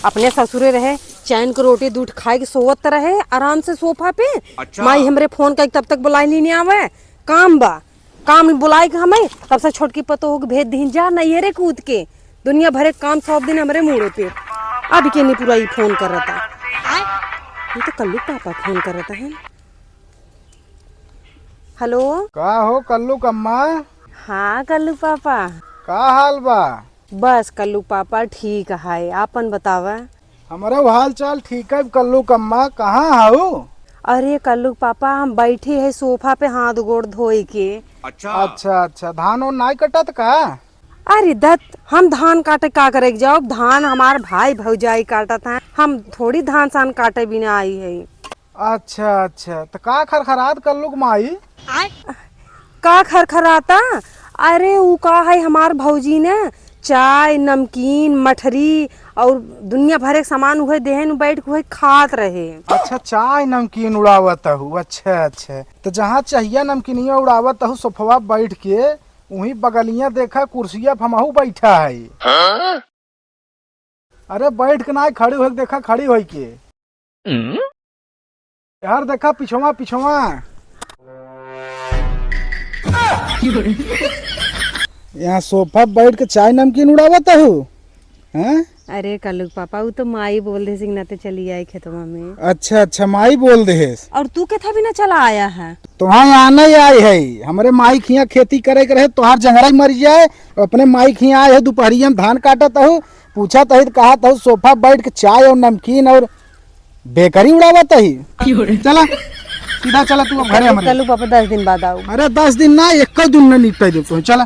अपने ससुरे रहे चैन को रोटी दूध खाए के सोवत रहे आराम से सोफा पे। अच्छा। माई हमरे फोन का तब तक बुलाई नहीं आवे, काम बा, काम बुलाई के हमें तब से छोटकी पतो के भेज दी जा नहीं रे कूद के दुनिया भरे काम सब दिन हमारे मुड़े पे। अब के नहीं पूरा ये फोन कर रहा था, ये तो कल्लू पापा फोन कर रहा है। हेलो, का हो कल्लू कम्मा? हाँ कल्लू पापा। का हाल बा? बस कल्लू पापा ठीक है, आपन बतावा। हमारे हाल चाल ठीक है कल्लू कम्मा। कहाँ हाउ? अरे कल्लू पापा हम बैठे है सोफा पे हाथ गोड़ धोए के। अच्छा अच्छा, धान और नाई कटत का? अरे दत्त, हम धान काटे का करे जाओ, धान हमार भाई भौजाई काटत है, हम थोड़ी धान सान काटे बिना आई है। अच्छा, तो का खरखरात कल्लू माई? का खरखराता? अरे वो का है हमार भौजी ने चाय नमकीन मठरी और दुनिया भर के सामान हुए देहन बैठ के खात रहे। अच्छा, चाय नमकीन उड़ावत हूँ। अच्छा, तो जहाँ चाहिए नमकीनिया उड़ावत हूँ सोफवा बैठ के, वही बगलिया देखा कुर्सिया हमहू बैठा है। अरे बैठ के ना खड़ी हो देखा, खड़ी हो के यार देखा पिछवा यहाँ सोफा बैठ के चाय नमकीन उड़ावत हूँ। अरे कल्लू पापा वो तो माई बोल रहे सिंगनाते चली आई खेतवा में। अच्छा, माई बोल दे। और तू के था भी ना चला आया है? तुम्हारे आना ही आई है, हमारे माई खिया खेती करे के रहे, तोहार जंगरा ही मर जाए। अपने माई खिया आए है, दोपहरिया में धान काटत हूँ, पूछा तही कहा था सोफा बैठ के चाय और नमकीन और बेकरी उड़ावत ही। चला सीधा चला तू घरे हमारे। कल्लू पापा 10 दिन बाद आओ। अरे 10 दिन ना, एक दिन में निपटा दे। चला।